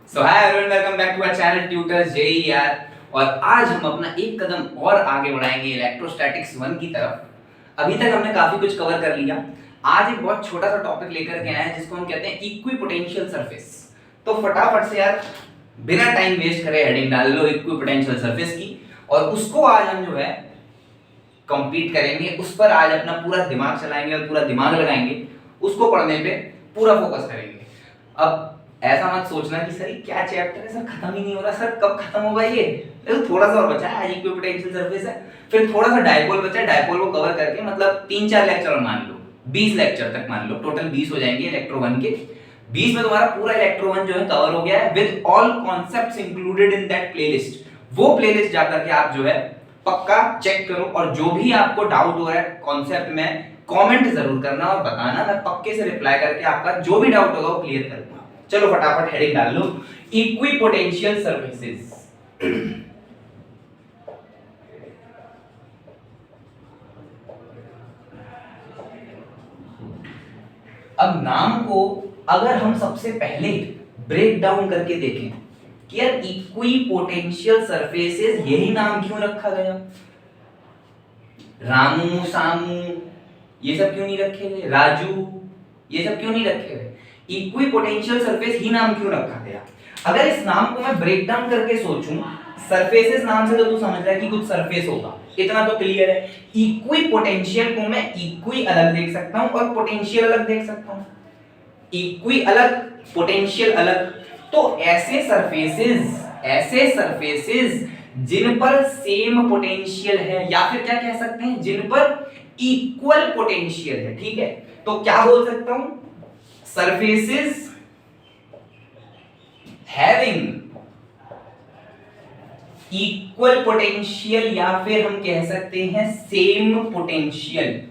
So hi everyone, welcome back to our channel tutors JER। और आज हम अपना एक कदम और आगे बढ़ाएंगे इलेक्ट्रोस्टैटिक्स 1 की तरफ। अभी तक हमने काफी कुछ कवर कर लिया। आज एक बहुत छोटा सा टॉपिक लेकर के आए हैं जिसको हम कहते हैं इक्विपोटेंशियल सरफेस। तो फटाफट से यार बिना टाइम वेस्ट करे हेडिंग डाल लो इक्विपोटेंशियल सरफेस की, और उसको आज हम जो है कंप्लीट करेंगे। उस पर आज अपना पूरा दिमाग चलाएंगे और पूरा दिमाग लगाएंगे, उसको पढ़ने पे पूरा फोकस करेंगे। अब ऐसा मत सोचना कि सर क्या चैप्टर है, सर खत्म ही नहीं हो रहा, सर कब खत्म होगा ये। तो थोड़ा सा और बचा है, आज इक्विपोटेंशियल सरफेस है, फिर थोड़ा सा डायपोल बचा है। डायपोल को कवर करके मतलब 3-4 लेक्चर और मान लो 20 लेक्चर तक मान लो, टोटल 20 हो जाएंगे इलेक्ट्रो 1 के। 20 में तुम्हारा पूरा इलेक्ट्रो 1 जो है कवर हो गया है with all concepts included in that playlist. वो प्लेलिस्ट जाकर के आप जो है पक्का चेक करो, और जो भी आपको डाउट हो रहा है कॉन्सेप्ट में कमेंट जरूर करना और बताना। मैं पक्के से रिप्लाई करके आपका जो भी डाउट होगा वो क्लियर करूंगा। चलो फटाफट हेडिंग डाल लो, इक्विपोटेंशियल सर्फेसेस। अब नाम को अगर हम सबसे पहले ब्रेक डाउन करके देखें कि यार इक्विपोटेंशियल सरफेसेस यही नाम क्यों रखा गया, रामू सामू ये सब क्यों नहीं रखे गए, राजू ये सब क्यों नहीं रखे गए, इक्विपोटेंशियल सरफेस ही नाम क्यों रखा गया। अगर इस नाम को मैं ब्रेक डाउन करके सोचूं, सरफेसेस नाम से तो तू समझ रहा है कि कुछ सरफेस होगा, इतना तो क्लियर है। इक्विपोटेंशियल को मैं इक्वी अलग देख सकता हूं और पोटेंशियल अलग देख सकता हूं। इक्वी अलग, पोटेंशियल अलग। तो ऐसे सरफेसेस जिन पर सेम पोटेंशियल है, या फिर क्या कह सकते हैं जिन पर इक्वल पोटेंशियल है, ठीक है। तो क्या बोल सकता हूं, सरफेसेस हैविंग इक्वल पोटेंशियल, या फिर हम कह सकते हैं सेम पोटेंशियल।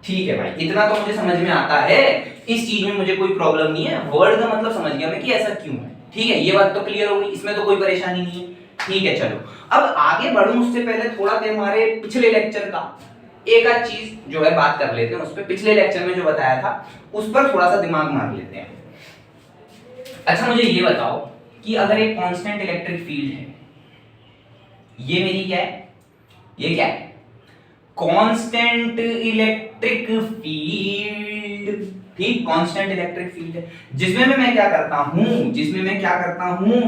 ठीक है भाई, इतना तो मुझे समझ में आता है, इस चीज में मुझे कोई प्रॉब्लम नहीं है। वर्ड का मतलब समझ गया मैं कि ऐसा क्यों है, ठीक है। ये बात तो क्लियर हो गई, इसमें तो कोई परेशानी नहीं है, ठीक है। चलो अब आगे बढ़ूं उससे पहले थोड़ा सा हमारे पिछले लेक्चर का एक आध चीज जो है बात कर लेते हैं। उस पर पिछले लेक्चर में जो बताया था उस पर थोड़ा सा दिमाग मार लेते हैं। अच्छा मुझे ये बताओ कि अगर एक कांस्टेंट इलेक्ट्रिक फील्ड है, ये मेरी क्या है, ये क्या है, कांस्टेंट इलेक्ट्रिक फील्ड, ठीक, कांस्टेंट इलेक्ट्रिक फील्ड है, जिसमें मैं क्या करता हूं,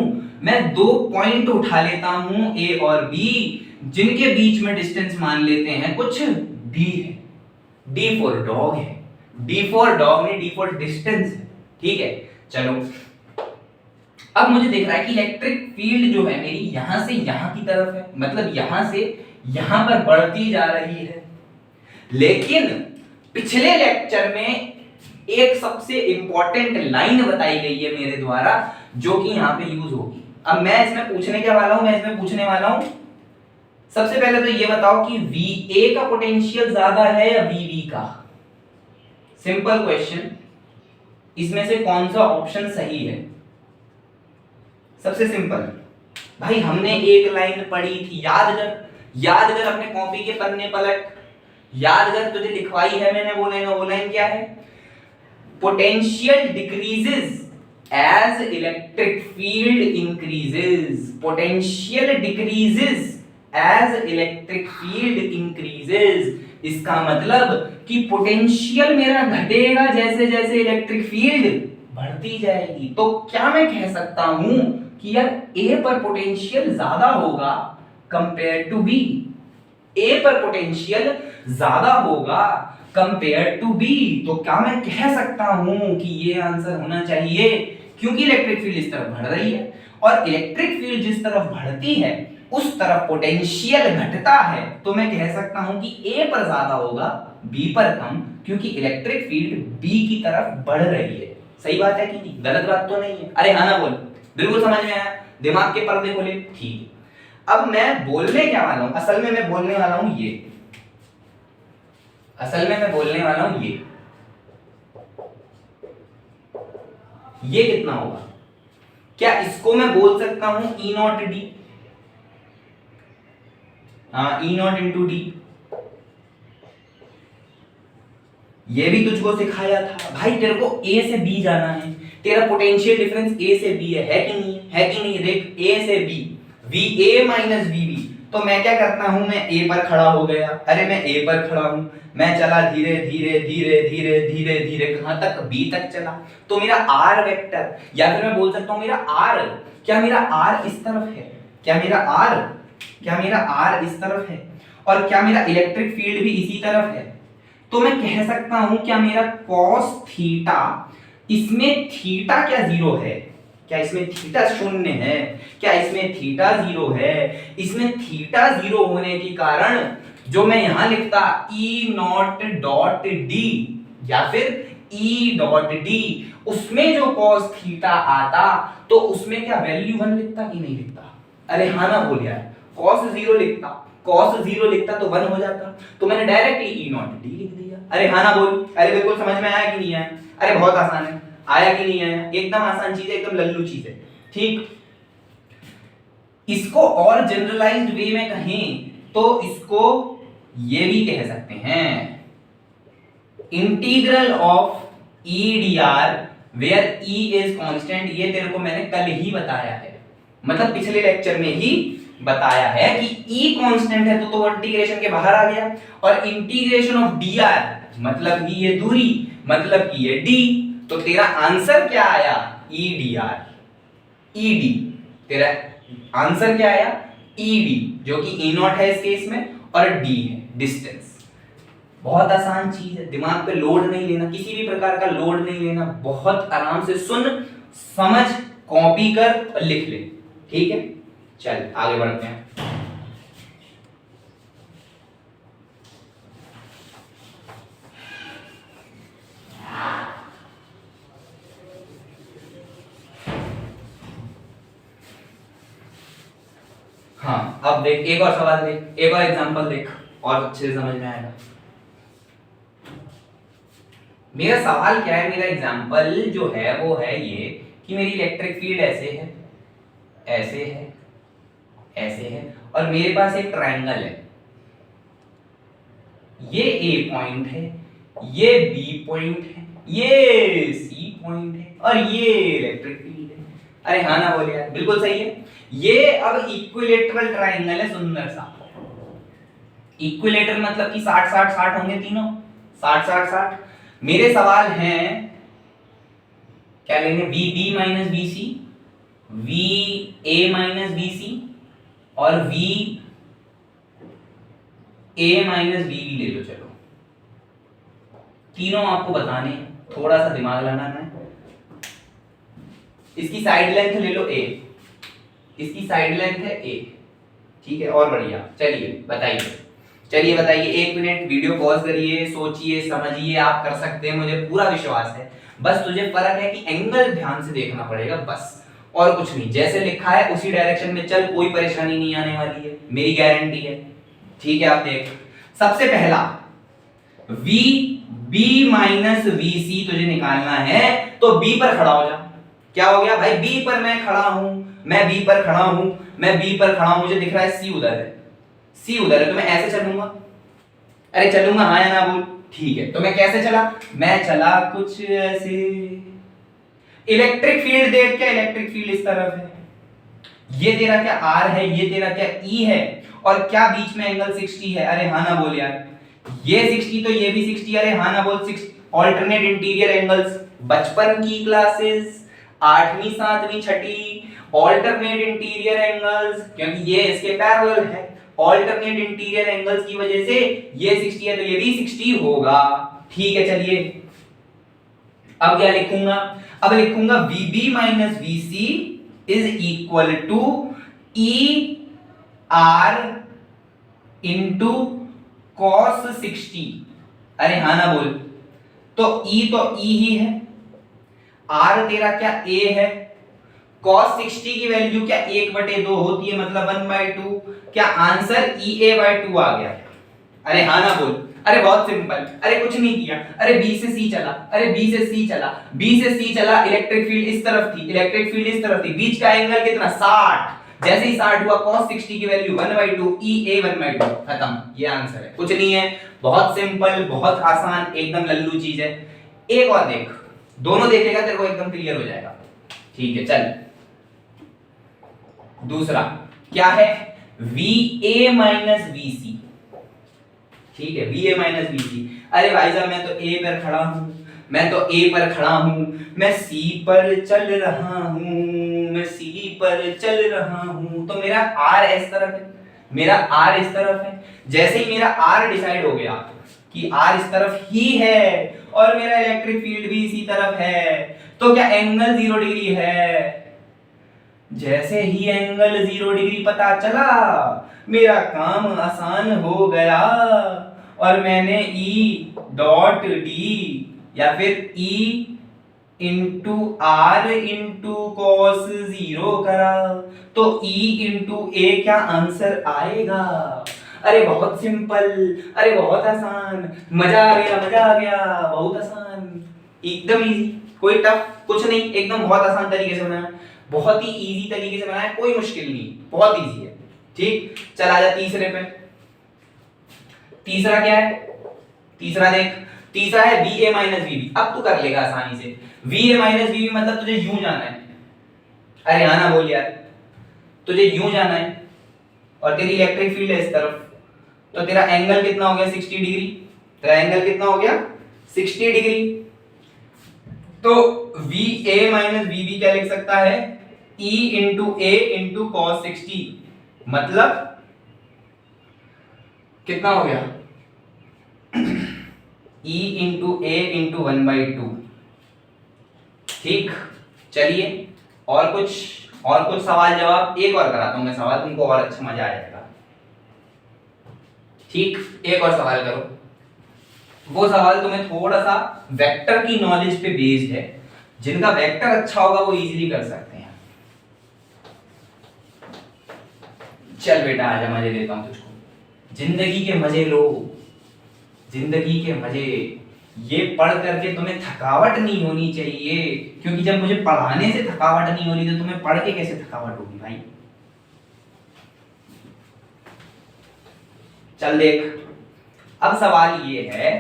मैं दो पॉइंट उठा लेता हूं ए और बी, जिनके बीच में डिस्टेंस मान लेते हैं कुछ डी है। डी फॉर डॉग है, डी फॉर डॉग नहीं, डी फॉर डिस्टेंस है, ठीक है। चलो अब मुझे दिख रहा है कि इलेक्ट्रिक फील्ड जो है मेरी यहां से यहां की तरफ है, मतलब यहां से यहां पर बढ़ती जा रही है। लेकिन पिछले लेक्चर में एक सबसे इंपॉर्टेंट लाइन बताई गई है मेरे द्वारा, जो कि यहां पे यूज होगी। अब मैं इसमें पूछने वाला हूं, सबसे पहले तो ये बताओ कि VA का पोटेंशियल ज्यादा है या VB का। सिंपल क्वेश्चन, इसमें से कौन सा ऑप्शन सही है। सबसे सिंपल भाई, हमने एक लाइन पढ़ी थी, याद कर अपने कॉपी के पन्ने पलट, याद कर, तुझे लिखवाई है मैंने वो लाइन क्या है, potential decreases as electric field increases, potential decreases as electric field increases. इसका मतलब कि पोटेंशियल मेरा घटेगा जैसे जैसे इलेक्ट्रिक फील्ड बढ़ती जाएगी। तो क्या मैं कह सकता हूं कि यार A पर पोटेंशियल ज्यादा होगा कंपेयर टू B, A पर पोटेंशियल ज्यादा होगा कंपेयर टू B। तो क्या मैं कह सकता हूं कि ये आंसर होना चाहिए, क्योंकि इलेक्ट्रिक फील्ड इस तरफ बढ़ रही है, और इलेक्ट्रिक फील्ड जिस तरफ बढ़ती है उस तरफ पोटेंशियल घटता है। तो मैं कह सकता हूं कि A पर ज्यादा होगा B पर कम, क्योंकि इलेक्ट्रिक फील्ड B की तरफ बढ़ रही है। सही बात है कि नहीं, गलत बात तो नहीं है। अरे हाँ ना बोल, बिल्कुल समझ में आया, दिमाग के पर्दे खोले, ठीक। अब मैं बोलने क्या वाला हूं, असल में मैं बोलने वाला हूं ये कितना होगा, क्या इसको मैं बोल सकता हूं E not D, E not into D. ये भी तुझको सिखाया था भाई, तेरे को A से B जाना है, तेरा पोटेंशियल डिफरेंस ए से बी है कि नहीं है कि नहीं? देख ए से B, V A minus V B, तो मैं क्या करता हूं, मैं ए पर खड़ा हो गया, अरे मैं ए पर खड़ा हूं, मैं चला धीरे धीरे धीरे धीरे धीरे धीरे कहां तक, बी तक चला, तो मेरा आर वेक्टर, या फिर मैं बोल सकता हूं मेरा आर, क्या मेरा आर इस तरफ है, क्या मेरा आर इस तरफ है, और क्या मेरा इलेक्ट्रिक फील्ड भी इसी तरफ है, तो मैं कह सकता हूं क्या मेरा cos थीटा, इसमें थीटा क्या जीरो है, क्या इसमें थीटा शून्य है, क्या इसमें थीटा जीरो है, इसमें थीटा जीरो होने के कारण जो मैं यहां लिखता ई नॉट डॉट डी या फिर ई डॉट डी, उसमें जो cos थीटा आता तो उसमें क्या वैल्यू 1 लिखता कि नहीं लिखता? अरे हाँ ना बोल यार, cos 0 लिखता तो 1 हो जाता, तो मैंने डायरेक्टली ई नॉट डी लिख दिया। अरे हाँ ना बोल, अरे बिल्कुल समझ में आया कि नहीं आया? अरे बहुत आसान है, आया कि नहीं आया? एकदम आसान चीज है, एकदम लल्लू चीज है, ठीक। इसको और जनरलाइज्ड वे में कहें तो इसको ये भी कह सकते हैं integral of E D R where E is constant. ये तेरे को मैंने कल ही बताया है, मतलब पिछले लेक्चर में ही बताया है कि ई कांस्टेंट है तो इंटीग्रेशन के बाहर आ गया, और इंटीग्रेशन ऑफ डी आर मतलब कि ये दूरी, मतलब कि ये डी, तो तेरा आंसर क्या आया? ई डी आर, ई डी, तेरा आंसर क्या आया? ई डी, जो कि ई नॉट है इस केस में और डी है डिस्टेंस। बहुत आसान चीज है, दिमाग पे लोड नहीं लेना, किसी भी प्रकार का लोड नहीं लेना, बहुत आराम से सुन समझ कॉपी कर और लिख ले, ठीक है। चल आगे बढ़ते हैं। हाँ अब देख, एक और सवाल देख, एक और एग्जांपल देख, और अच्छे से समझ में आएगा। मेरा सवाल क्या है, मेरा एग्जांपल जो है वो है ये कि मेरी इलेक्ट्रिक फील्ड ऐसे है, ऐसे है, ऐसे है, और मेरे पास एक ट्रायंगल है, ये ए पॉइंट है, ये बी पॉइंट है, ये सी पॉइंट है, और ये इलेक्ट्रिक फील्ड है। अरे हाँ ना बोले यार, बिल्कुल सही है। ये अब इक्विलेटरल ट्रायंगल है, सुंदर सा। इक्विलेटरल मतलब कि 60 60 60 होंगे तीनों, 60 60 60। मेरे सवाल हैं क्या लेंगे, V B minus B C, V A minus B C, और V A minus B B ले लो। चलो तीनों आपको बताने, थोड़ा सा दिमाग लगाना है। इसकी साइड लेंथ ले लो ए, इसकी साइड लेंथ है ए, ठीक है, और बढ़िया। चलिए बताइए, एक मिनट वीडियो पॉज करिए, सोचिए, समझिए, आप कर सकते हैं, मुझे पूरा विश्वास है। बस तुझे फर्क है कि एंगल ध्यान से देखना पड़ेगा, बस और कुछ नहीं। जैसे लिखा है उसी डायरेक्शन में चल, कोई परेशानी नहीं आने वाली है, मेरी गारंटी है, ठीक है। आप देख, सबसे पहला वी बी माइनस वी सी तुझे निकालना है, तो बी पर खड़ा हो जा। क्या हो गया भाई, बी पर मैं खड़ा हूं, मैं बी पर खड़ा हूं, मैं बी पर खड़ा हूं, मुझे दिख रहा है सी उधर है, सी उधर है, तो मैं ऐसे चलूंगा। अरे चलूंगा हाँ या ना बोल, ठीक है। तो मैं कैसे चला, मैं चला कुछ ऐसे। इलेक्ट्रिक फील्ड देख, क्या इलेक्ट्रिक फील्ड इस तरफ है, ये तेरा क्या आर है, ये तेरा क्या ई है, और क्या बीच में एंगल 60 है। अरे हाँ ना बोल यार, ये 60 तो ये भी 60, अरे हाँ ना बोल। 6 ऑल्टरनेट इंटीरियर एंगल्स, बचपन की क्लासेस 8वीं 7वीं 6ठी, ऑल्टरनेट इंटीरियर एंगल्स, क्योंकि ये इसके पैरेलल है, ऑल्टरनेट इंटीरियर एंगल्स की वजह से ये 60 है तो ये भी 60 होगा, ठीक है। चलिए अब क्या लिखूंगा, अब लिखूंगा VB minus VC is equal to ER into cos 60। अरे हाँ ना बोल, तो E ही है, R तेरा क्या A है, cos 60 की वैल्यू क्या 1/2 होती है, मतलब 1/2, क्या आंसर EA/2 आ गया। अरे हाँ ना बोल, अरे बहुत सिंपल, अरे कुछ नहीं किया, अरे B से C चला, अरे B से C चला, B से C चला, इलेक्ट्रिक फील्ड इस तरफ थी, इलेक्ट्रिक फील्ड इस तरफ थी, बीच का एंगल कितना 60, जैसे ही 60 हुआ cos 60 की वैल्यू 1/2, EA 1/2, खत्म, ये आंसर है, कुछ नहीं है, बहुत सिंपल, बहुत आसान, एकदम लल्लू चीज है। एक और देख, दोनों देखेगा तेरे को एकदम क्लियर हो जाएगा। ठीक है चल, दूसरा क्या है, VA माइनस VC। ठीक है, VA माइनस VC। अरे भाई साहब मैं तो A पर खड़ा हूं, मैं तो A पर खड़ा हूं, मैं C पर चल रहा हूं, मैं C पर चल रहा हूं, तो मेरा R इस तरफ है, मेरा R इस तरफ है। जैसे ही मेरा R डिसाइड हो गया कि R इस तरफ ही है और मेरा इलेक्ट्रिक फील्ड भी इसी तरफ है, तो क्या एंगल 0 डिग्री है? जैसे ही एंगल 0 डिग्री पता चला, मेरा काम आसान हो गया और मैंने E डॉट D या फिर E into R into cos 0 करा, तो E इंटू A क्या आंसर आएगा? अरे बहुत सिंपल, अरे बहुत आसान, मजा आ गया, मजा आ गया, बहुत आसान, एकदम इजी, कोई टफ कुछ नहीं, एकदम बहुत आसान तरीके से बनाया, बहुत ही इजी तरीके से बनाया, कोई मुश्किल नहीं, बहुत इजी है। ठीक, चल आजा तीसरे पे। तीसरा क्या है, तीसरा देख, तीसरा है VA माइनस VB। अब तू कर लेगा आसानी से। VA माइनस VB मतलब तुझे यूं जाना है, अरे हाँ ना बोल यार, तुझे यूं जाना है और तेरी इलेक्ट्रिक फील्ड है इस तरफ, तो तेरा एंगल कितना हो गया 60 डिग्री, तेरा एंगल कितना हो गया 60 डिग्री। तो VA माइनस VB क्या लिख सकता है, E into A into cos 60, मतलब कितना हो गया E इंटू A इंटू 1/2। ठीक, चलिए और कुछ सवाल जवाब, एक और कराता हूं मैं सवाल, तुमको और अच्छा मजा आएगा। ठीक, एक और सवाल करो, वो सवाल तुम्हें थोड़ा सा वेक्टर की नॉलेज पे बेस्ड है, जिनका वेक्टर अच्छा होगा वो इजीली कर सकते हैं। चल बेटा आजा, मजे देता हूं तुझको, जिंदगी के मजे लो, जिंदगी के मजे। ये पढ़ करके तुम्हें थकावट नहीं होनी चाहिए, क्योंकि जब मुझे पढ़ाने से थकावट नहीं हो रही तो तुम्हें पढ़ के कैसे थकावट होगी भाई। चल देख, अब सवाल ये है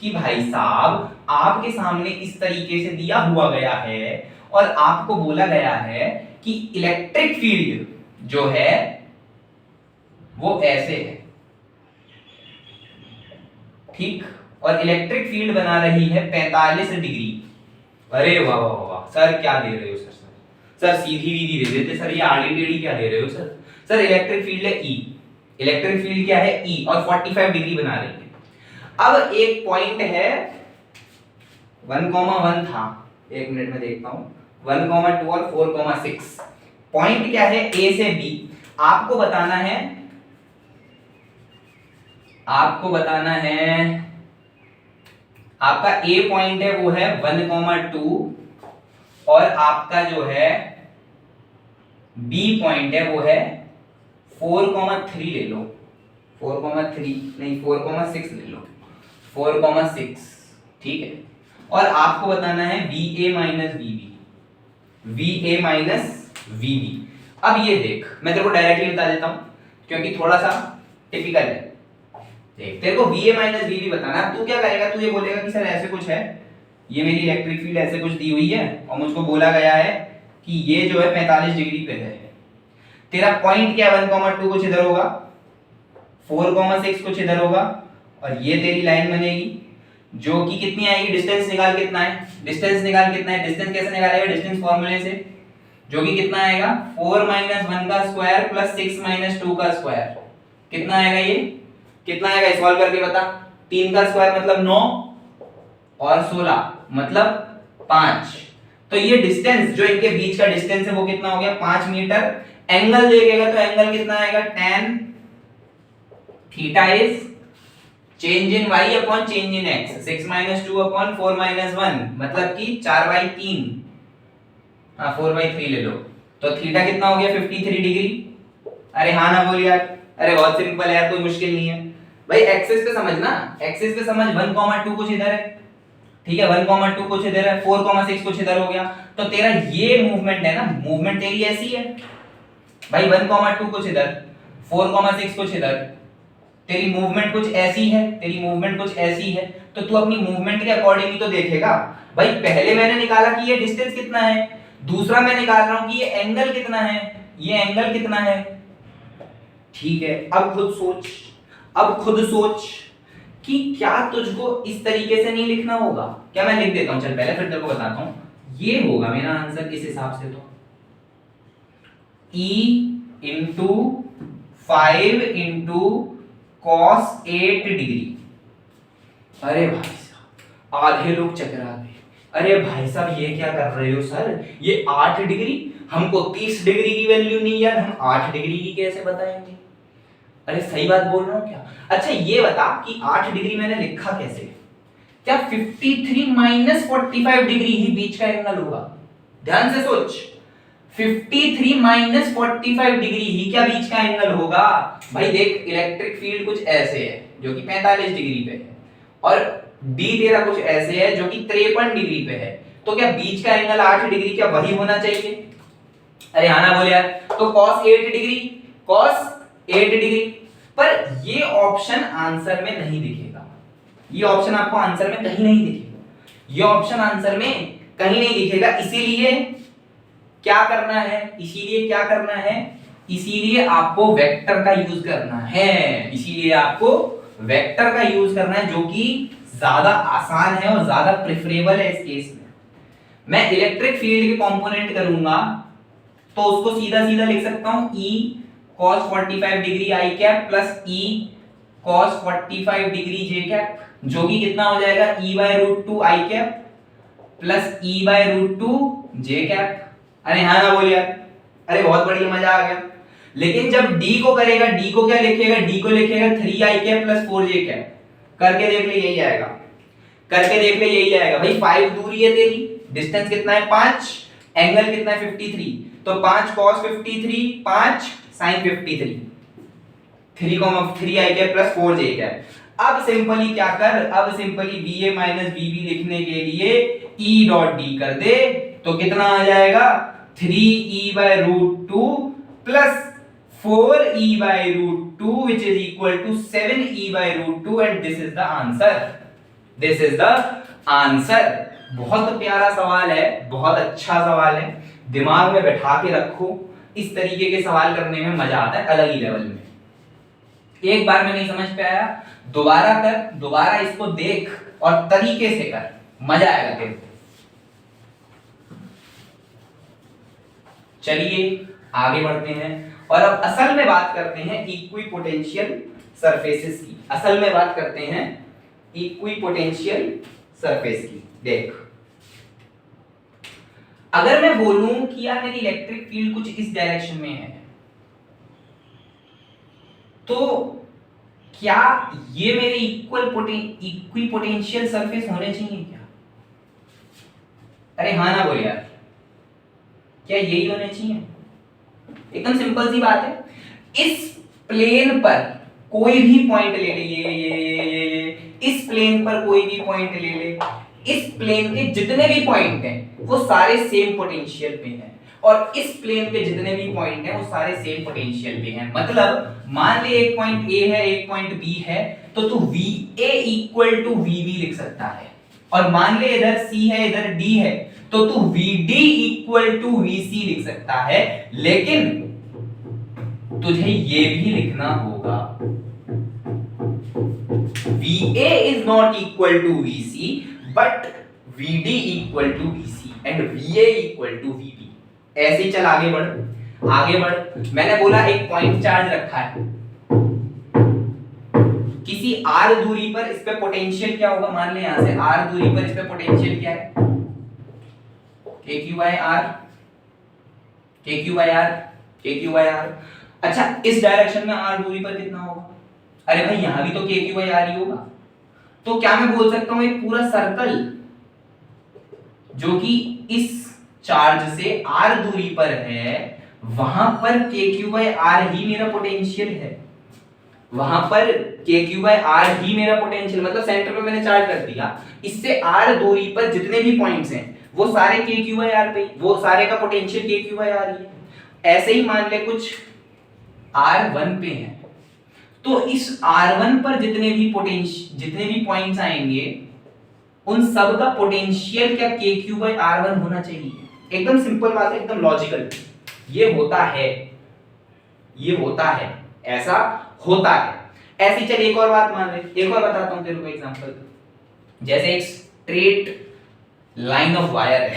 कि भाई साहब आपके सामने इस तरीके से दिया हुआ गया है और आपको बोला गया है कि इलेक्ट्रिक फील्ड जो है वो ऐसे है, ठीक, और इलेक्ट्रिक फील्ड बना रही है 45 डिग्री। अरे वाह वाह वाह, सर क्या दे रहे हो सर, सर सीधी वीधी दे देते सर, ये आड़ी टेढ़ी क्या दे रहे हो सर। सर इलेक्ट्रिक फील्ड है E, इलेक्ट्रिक फील्ड क्या है E और 45 डिग्री बना रही है। अब एक पॉइंट है 1,1 था, एक मिनट में देखता हूं, 1,2 और 4,6। पॉइंट क्या है A से B, आपको बताना है, आपको बताना है, आपका A पॉइंट है वो है 1,2 और आपका जो है B पॉइंट है वो है 4,3 ले लो, 4,3 नहीं 4,6 ले लो, 4,6, ठीक है। और आपको बताना है VA minus VB, VA minus VB। अब ये देख, मैं तेरे को डायरेक्टली बता देता हूं क्योंकि थोड़ा सा टिपिकल है। देख तेरे को VA माइनस VB बताना, अब तू क्या करेगा, तू ये बोलेगा कि सर ऐसे कुछ है, ये मेरी इलेक्ट्रिक फील्ड ऐसे कुछ दी हुई है और मुझको बोला गया है कि ये जो है 45 डिग्री पे है। तेरा पॉइंट क्या 1,2 कुछ इधर होगा, 4,6 कुछ इधर होगा और ये तेरी लाइन बनेगी जो कि कितनी आएगी, डिस्टेंस निकाल कितना है, डिस्टेंस निकाल कितना है, डिस्टेंस कैसे निकालेगा, डिस्टेंस फॉर्मूले से, जो कि कितना आएगा 4 - 1 का स्क्वायर प्लस 6 - 2 का स्क्वायर, कितना आएगा, ये कितना आएगा, सॉल्व करके बता। 3 का स्क्वायर मतलब 9 और 16 मतलब 5, तो ये डिस्टेंस जो इनके बीच का डिस्टेंस है वो कितना हो गया 5 मीटर। एंगल देखेगा तो एंगल कितना आएगा, tan theta is change in y upon change in x, 6 - 2 upon 4 - 1 मतलब कि 4/3, हाँ 4/3 ले लो, तो थीटा कितना हो गया 53 डिग्री। अरे हाँ ना बोल यार, अरे बहुत सिंपल है यार, कोई मुश्किल नहीं है भाई। एक्सिस पे समझना, एक्सिस पे समझ, 1,2 कुछ इधर है, ठीक है, 1,2 कुछ इधर है, 4,6 कुछ इधर हो गया, तो तेरा ये मूवमेंट है ना, मूवमेंट तेरी ऐसी है भाई, 1,2 कुछ इधर, 4,6 कुछ इधर, तेरी मूवमेंट कुछ ऐसी है, तेरी मूवमेंट कुछ ऐसी है, तो तू अपनी मूवमेंट के अकॉर्डिंग ही तो देखेगा भाई पहले मैंने निकाला कि ये डिस्टेंस कितना है, दूसरा मैं निकाल रहा हूं कि ये एंगल कितना है, ये एंगल कितना है। ठीक है, अब खुद सोच कि क्या तुझको इस तरीके से नहीं लिखना होगा क्या। मैं लिख देता हूं, चल पहले फिर तेरे को बताता हूं। ये होगा मेरा आंसर इस हिसाब से, तो E into 5 into cos 8 degree. अरे भाई साहब, आधे लोग चकरा गए। अरे भाई साहब ये क्या कर रहे हो सर, ये 8 डिग्री, हमको 30 डिग्री की वैल्यू नहीं यार, हम 8 डिग्री की कैसे बताएंगे। अरे सही बात बोल रहा हूं क्या। अच्छा ये बता कि 8 डिग्री मैंने लिखा कैसे, क्या 53 माइनस 45 डिग्री ही बीच का एंगल होगा। ध्यान से सोच, 53 माइनस 45 डिग्री ही क्या बीच का एंगल होगा। भाई देख, इलेक्ट्रिक फील्ड कुछ ऐसे है जो कि 45 डिग्री पे है, और डी तेरा कुछ ऐसे है जो कि 53 डिग्री पे है, तो क्या बीच का एंगल 8 डिग्री क्या वही होना चाहिए। अरे हाँ ना बोल यार। तो cos 8 डिग्री, cos 8 डिग्री, पर ये ऑप्शन आंसर में नहीं दिखेगा, ये ऑप्शन आपको आंसर में कहीं नहीं दिखेगा, ये ऑप्शन आंसर में कहीं नहीं दिखेगा। इसीलिए क्या करना है, इसीलिए आपको वेक्टर का यूज करना है, इसीलिए आपको वेक्टर का यूज करना है, जो कि ज्यादा आसान है और ज्यादा प्रेफरेबल है इस केस में। मैं इलेक्ट्रिक फील्ड के कंपोनेंट करूंगा तो उसको सीधा सीधा लिख सकता हूं E cos 45 degree I cap plus E cos 45 degree J cap, जो कि कितना हो जाएगा E by root 2 I cap plus E by root 2 J cap. अरे हाँ ना बोल यार, अरे बहुत बढ़िया, मजा आ गया। लेकिन जब D को करेगा, D को क्या लिखेगा, D को लिखेगा 3 आई कैप प्लस 4 जे कैप। करके देख ले यही आएगा, करके देख ले यही आएगा। भाई 5 दूरी है तेरी, डिस्टेंस कितना है 5, एंगल कितना है 53, तो 5 cos 53, 5 sin 53, 3 आई कैप प्लस 4 जे कैप। अब सिंपली क्या कर, अब सिंपली VA माइनस VB लिखने के लिए E डॉट D कर दे, तो कितना आ जाएगा 3E by root 2 plus 4E by root 2 which is equal to 7E by root 2 and this is the answer, this is the answer। बहुत प्यारा सवाल है, बहुत अच्छा सवाल है, दिमाग में बैठा के रखो। इस तरीके के सवाल करने में मजा आता है अलग ही लेवल में। एक बार में नहीं समझ पे आया, दोबारा कर, दोबारा इसको देख और तरीके से कर, मजा आएगा तेरे को। चलिए आगे बढ़ते हैं और अब असल में बात करते हैं इक्विपोटेंशियल सरफेसेस की, असल में बात करते हैं इक्विपोटेंशियल सरफेस की। देख, अगर मैं बोलूं कि यार मेरी इलेक्ट्रिक फील्ड कुछ इस डायरेक्शन में है, तो क्या ये मेरे इक्विपोटेंशियल सरफेस होने चाहिए क्या। अरे हाँ ना बोल यार, क्या यही होने चाहिए। एकदम सिंपल सी बात है। इस प्लेन पर कोई भी पॉइंट ले ले, ये इस प्लेन पर कोई भी पॉइंट ले ले, इस प्लेन के जितने भी पॉइंट हैं वो सारे सेम पोटेंशियल पे हैं, और इस प्लेन पे जितने भी पॉइंट हैं वो सारे सेम पोटेंशियल पे हैं। मतलब मान ले एक पॉइंट A है, एक पॉइंट B है, तो तू VA इक्वल टू VB लिख सकता है, और मान ले इधर C है, इधर D है, तो तू VD इक्वल टू VC लिख सकता है। लेकिन तुझे ये भी लिखना होगा VA is not equal to VC but VD equal to VC and VA equal to VB। ऐसे ही चल, आगे बढ़, आगे बढ़। मैंने बोला एक पॉइंट चार्ज रखा है किसी r दूरी पर, इस पे पोटेंशियल क्या होगा, मान ले यहां से r दूरी पर इस पे पोटेंशियल क्या है, KQ/R। अच्छा, इस डायरेक्शन में r दूरी पर कितना होगा, अरे भाई यहां भी तो KQ/R ही होगा। तो क्या मैं बोल सकता हूं एक पूरा सर्कल जो कि इस चार्ज से r दूरी पर है, वहां पर KQ/R ही मेरा पोटेंशियल है, वहां पर KQ/R ही मेरा पोटेंशियल, मतलब सेंटर पे मैंने चार्ज कर दिया, इससे r दूरी पर जितने भी पॉइंट्स हैं वो सारे KQ/R पे, वो सारे का पोटेंशियल KQ/R ही है। ऐसे ही मान ले कुछ R1 पे है, तो इस R1 पर जितने भी पॉइंट्स आएंगे उन सब का पोटेंशियल क्या KQ/R1 होना चाहिए। एकदम सिंपल बात है, एकदम लॉजिकल। ये होता है, ये होता है, ऐसा होता है। ऐसी चल एक और बात मान ले, एक और बताता हूं तेरे को एग्जांपल। जैसे एक स्ट्रेट लाइन ऑफ वायर है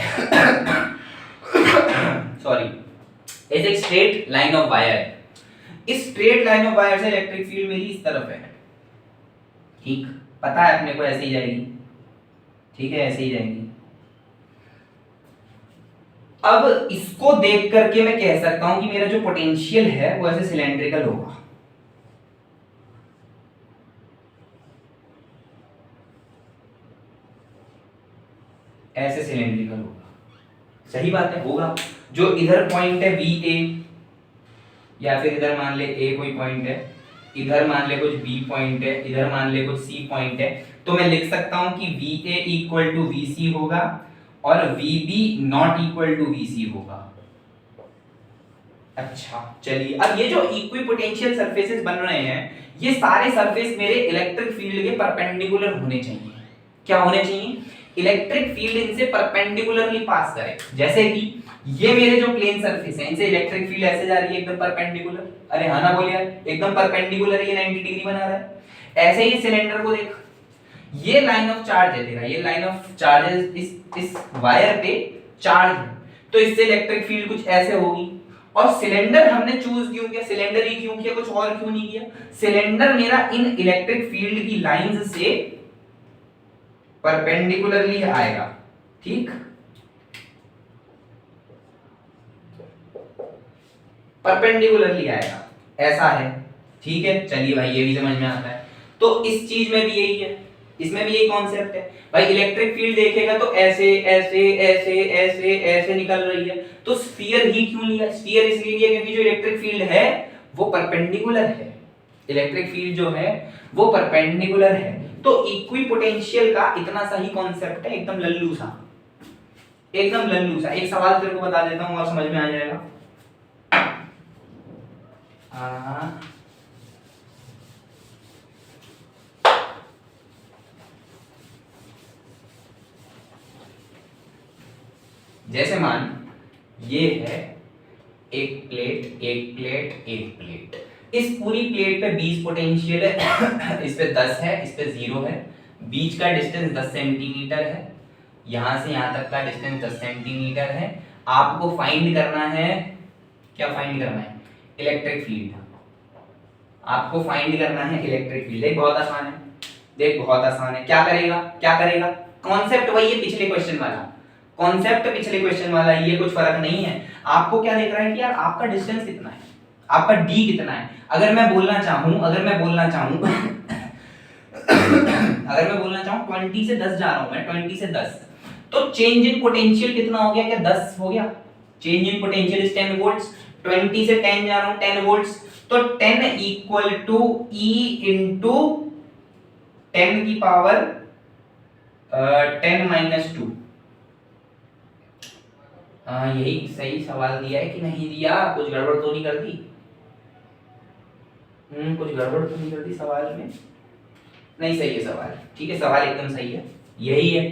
सॉरी, ऐसे एक स्ट्रेट लाइन ऑफ वायर है। इस स्ट्रेट लाइन ऑफ वायर से इलेक्ट्रिक फील्ड मेरी इस तरफ है, ठीक, पता है अपने को ऐसे ही जाएगी, ठीक है, ऐसे ही जाएगी। अब इसको देख करके मैं कह सकता हूं कि मेरा जो पोटेंशियल है वो ऐसे सिलेंड्रिकल होगा। ऐसे सिलेंड्रिकल होगा, सही बात है, होगा। जो इधर पॉइंट है VA, या फिर इधर मान ले A कोई पॉइंट है, इधर मान ले कुछ B पॉइंट है, इधर मान ले कुछ C पॉइंट है, तो मैं लिख सकता हूं कि VA इक्वल टू VC होगा और VB not equal to VC होगा। अच्छा चलिए, अब ये जो इक्विपोटेंशियल सरफेसेस बन रहे हैं, ये सारे सरफेस मेरे इलेक्ट्रिक फील्ड के परपेंडिकुलर होने चाहिए। क्या होने चाहिए? इलेक्ट्रिक फील्ड इनसे परपेंडिकुलरली पास करे। जैसे कि ये मेरे जो प्लेन सरफेस है, इनसे इलेक्ट्रिक फील्ड ऐसे जा रही है एकदम परपेंडिकुलर। अरे हाँ ना बोल यार, एकदम परपेंडिकुलर, ये 90 डिग्री बना रहा है। ऐसे ही सिलेंडर को देख, ये लाइन ऑफ चार्ज है तेरा, ये लाइन ऑफ चार्ज इस वायर पे चार्ज है, तो इससे इलेक्ट्रिक फील्ड कुछ ऐसे होगी। और सिलेंडर हमने चूज क्यों किया? सिलेंडर ही क्यों किया, कुछ और क्यों नहीं किया? सिलेंडर मेरा इन इलेक्ट्रिक फील्ड की लाइंस से परपेंडिकुलरली आएगा, ठीक, परपेंडिकुलरली आएगा, ऐसा है, ठीक है। चलिए भाई, ये भी समझ में आता है। तो इस चीज में भी यही है, इसमें भी यही कॉन्सेप्ट है भाई। इलेक्ट्रिक फील्ड देखेगा तो ऐसे ऐसे ऐसे ऐसे ऐसे निकल रही है, तो स्फीयर ही क्यों लिया? स्फीयर इसलिए लिया क्योंकि जो इलेक्ट्रिक फील्ड है वो परपेंडिकुलर है। इलेक्ट्रिक फील्ड जो है वो परपेंडिकुलर है। तो इक्विपोटेंशियल का इतना सा ही कॉन्सेप्ट है, एकदम लल्लू सा, एकदम लल्लू सा। एक सवाल तेरे को बता देता हूं और समझ में आ जाएगा। जैसे मान ये है एक प्लेट, एक प्लेट, एक प्लेट। इस पूरी प्लेट पे 20 पोटेंशियल है इस पे 10 है, इस पे 0 है। बीच का डिस्टेंस 10 सेंटीमीटर है, यहां से यहां तक का डिस्टेंस 10 सेंटीमीटर है। आपको फाइंड करना है, क्या फाइंड करना है? Electric field. आपको फाइंड करना है इलेक्ट्रिक फील्ड। देख बहुत आसान है, देख बहुत आसान है। क्या करेगा, क्या करेगा? कॉन्सेप्ट वही है पिछले क्वेश्चन वाला, कॉन्सेप्ट पिछले क्वेश्चन वाला, ये कुछ फर्क नहीं है। आपको क्या देख रहा है कि यार आपका डिस्टेंस कितना है, आपका d कितना है। अगर मैं बोलना चाहूं अगर मैं बोलना चाहूं 20 से 10 जा रहा हूं मैं, 20 से 10, तो चेंज इन पोटेंशियल कितना हो गया? क्या 10 हो गया? Change in potential is 10 volts. 20 से 10 जा रहा हूं, 10 वोल्ट्स, तो 10 इक्वल टू E इंटू 10 की पावर 10 माइनस 2। यही सही सवाल दिया है कि नहीं दिया? कुछ गड़बड़ तो नहीं कर दी? कुछ गड़बड़ तो नहीं कर दी सवाल में? नहीं, सही है सवाल, ठीक है, सवाल एकदम सही है, यही है।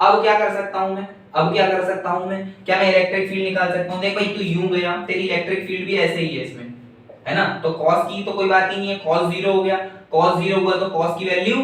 अब क्या कर सकता हूं मैं? अब क्या कर सकता हूं मैं? क्या मैं इलेक्ट्रिक फील्ड निकाल सकता हूं? देख भाई, तू यूं गया, तेरी इलेक्ट्रिक फील्ड भी ऐसे ही है इसमें, है ना? तो cos की तो कोई बात ही नहीं है, cos 0 हो गया, cos 0 हुआ तो cos की वैल्यू